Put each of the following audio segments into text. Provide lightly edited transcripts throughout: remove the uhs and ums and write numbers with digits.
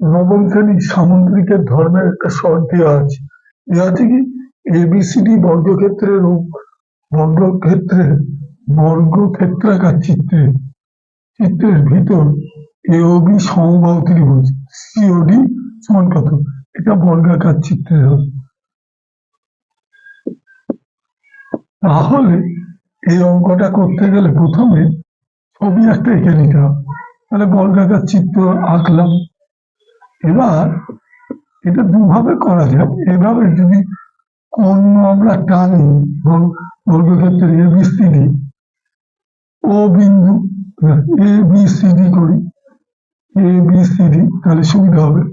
নবম শ্রেণীর সামুদ্রিকের ধর্মের একটা শর্ট দেওয়া আছে। দেওয়া আছে কি, এবিসিডি বর্গক্ষেত্রের বর্গক্ষেত্রের বর্গক্ষেত্রাকার চিত্রের ভিতর এওবি সমবাহু ত্রিভুজ সিওডি সমান কত? এটা বর্গাকার চিত্রের হবে। তাহলে এই অঙ্কটা করতে গেলে প্রথমে ছবি একটা এঁকে নিতে হবে। তাহলে বর্গাকার চিত্র আঁকলাম। এবার এটা দুভাবে করা যায়। এভাবে যদি কোণ আমরা টানি বর্গক্ষেত্রের এবিসিডি ও বিন্দু এবিসিডি করি, এবিসিডি, তাহলে সুবিধা হবে।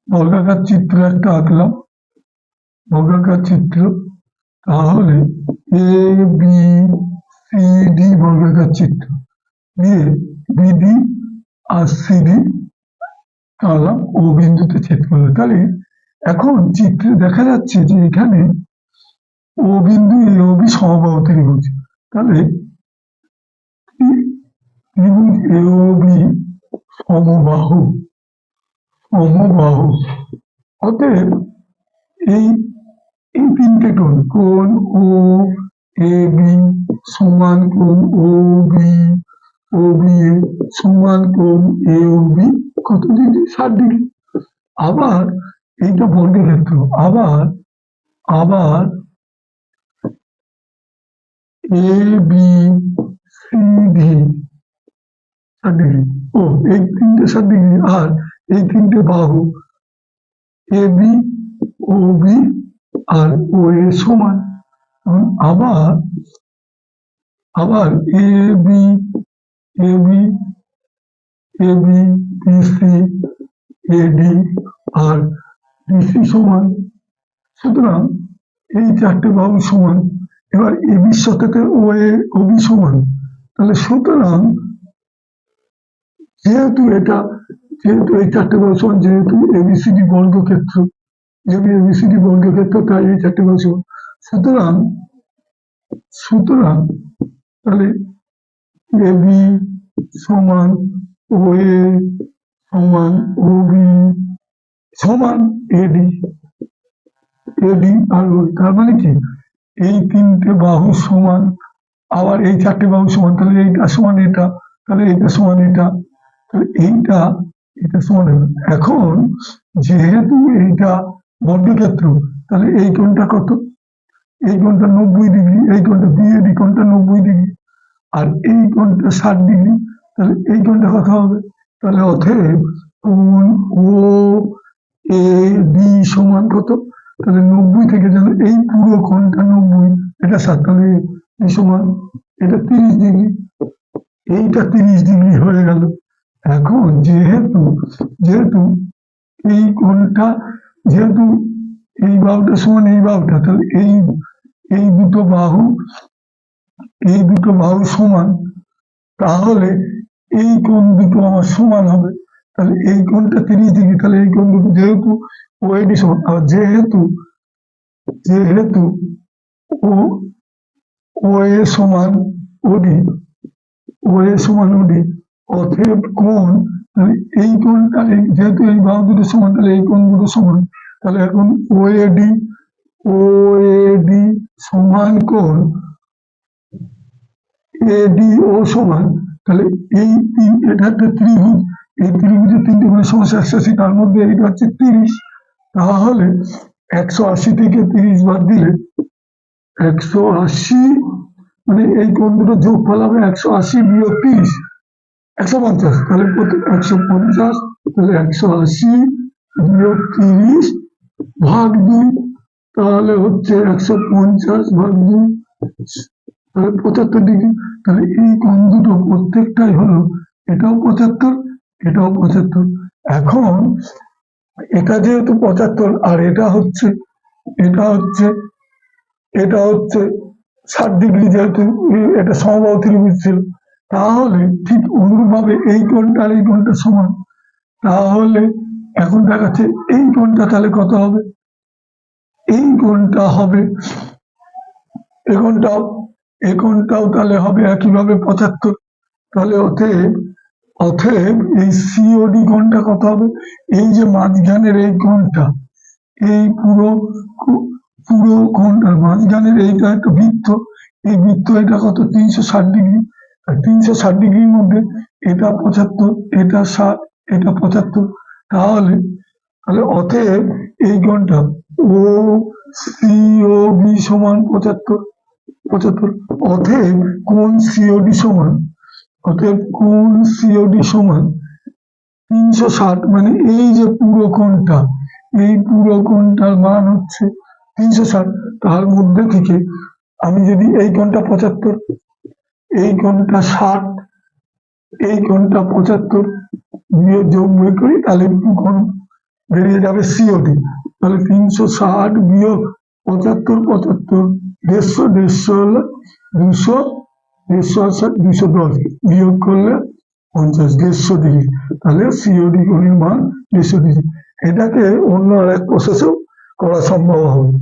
বর্গাকার চিত্র একটা আঁকলাম, বর্গাকার চিত্র। তাহলে এ বি সি ডি বর্গাকার চিত্র দিয়ে বিডি আর সিডি টানলাম, ও বিন্দুতে ছেদ করলো। তাহলে এখন চিত্রে দেখা যাচ্ছে যে এখানে ও বিন্দু এ ও বি সমবাহু ত্রিভুজ। তাহলে ত্রিভুজ এ ও বি সমবাহু, সমবাহু। অতএব এই এই তিনটে কোণ ও এ বি সমান কোণ ও বি, ও বি এ সমান কোণ এ ও বি কত ডিগ্রি? 60 ডিগ্রি। আবার এইটা বর্গক্ষেত্র, আবার আবার A B C D 60 degree. ও এই তিনটে 60 ডিগ্রি, আর এই তিনটে বাহু এ বি ও বি আর ও এ সমান। আবার আবার A B A B A B BC eddy R DC সমান। সুতরাং এই চারটে বাহু সমান। এবার এবির সাথে ও এ ও বি সমান। তাহলে সুতরাং যেহেতু এই চারটে বাহু সমান, যেহেতু এবিসিডি বর্গক্ষেত্র, এবিসিডি বর্গক্ষেত্র, তাই এই চারটে বাহু সমান। সুতরাং সুতরাং তাহলে এ বি সমান ও এ সমান ও বি সমান এডি, এডি আর ও। তার মানে কি, এই তিনটে বাহু সমান, আবার এই চারটে বাহু সমান। তাহলে এইটা সমান এটা, তাহলে এইটা সমান এটা, তাহলে এইটা এটা সমান হবে। এখন যেহেতু এইটা বর্গক্ষেত্র, তাহলে এই কোণটা কত? এই কোণটা 90 ডিগ্রি, এই কোণটা বিএডি কোণটা 90 ডিগ্রি, আর এই কোণটা 60 ডিগ্রি। তাহলে এই কোণটা কত হবে? তাহলে অতএব কোণ ও এ ডি সমান কত? তাহলে 90 থেকে যেন এই পুরো কোণটা 90, এটা 60, তাহলে এই সমান এটা 30 ডিগ্রি, এইটা 30 ডিগ্রি হয়ে গেল। এখন যেহেতু যেহেতু এই কোণটা, যেহেতু এই বাহুটা সমান এই বাহুটা, তাহলে এই দুটো বাহু সমান, তাহলে এই কোণ দুটো আমার সমান হবে। তাহলে এই কোণটা 30 ডিগ্রি, তাহলে এই কোণ দুটো যেহেতু ও এডি সমান, আর যেহেতু যেহেতু ও ও এ সমান ওডি, ও এ সমান ওডি, অতএব কোণ, তাহলে এই কোণটা যেহেতু এই বাহু দুটো সমান, তাহলে এই কোণ দুটো সমান। তাহলে এখন ও এডি সমান কোণ এডি ও সমান। তাহলে এটা একটা ত্রিভুজ, এই ত্রিভুজের তিনটে কোণের সমস্যা 180, তার মধ্যে এইটা হচ্ছে 30। তাহলে 180 থেকে 30 বাদ দিলে 180, মানে এই কোণ দুটো যোগফল হবে 180 বিয়োগ 30, 150। তাহলে 150, তাহলে 180 বিয়োগ 30 ভাগ 2, তাহলে হচ্ছে 150 ভাগ 2, তাহলে 75 ডিগ্রি। তাহলে এই কোণ দুটো প্রত্যেকটাই হলো, এটাও 75, এটাও 75। এখন এটা যেহেতু 75 আর এটা হচ্ছে 60 ডিগ্রি, যেহেতু এটা সমবাহু ত্রিভুজ ছিল, তাহলে ঠিক অনুরূপভাবে এই কোণটা আর এই কোণটা সমান। তাহলে এখন দেখাচ্ছে এই কোণটা তাহলে কত হবে? এই কোণটা হবে, এই কোণটাও তাহলে হবে একইভাবে 75। তাহলে অতএব অতএব এই সিওডি কোণটা কত হবে? এই যে মাঝখানের এই কোণটা, এই পুরো কোণটার মাঝখানের এইটা একটা বৃত্ত, এই বৃত্ত এটা কত? 360 ডিগ্রি। আর 360 ডিগ্রির মধ্যে এটা 75, এটা 60, এটা 75। তাহলে তাহলে অতএব এই কোণটা ও সি ও বি সমান 75। অতএব কোণ সিওডি সমান, অতএব কোণ সিওডি সমান 360, মানে এই যে পুরো কোণটা, এই পুরো কোণটার মান হচ্ছে 360। তার মধ্যে থেকে আমি যদি এই কোণটা 75, এই কোণটা 60, এই কোণটা 75 যোগ বিয়োগ করি, তাহলে কোণ বেরিয়ে যাবে সিওডি। তাহলে 360 বিয়োগ 75, 150 হলো 200, 210 বিয়োগ করলে 50, 150 ডিগ্রি। তাহলে সিওডি কোণের মান 150 ডিগ্রি। এটাকে অন্য আর এক প্রসেসেও করা সম্ভব হবে।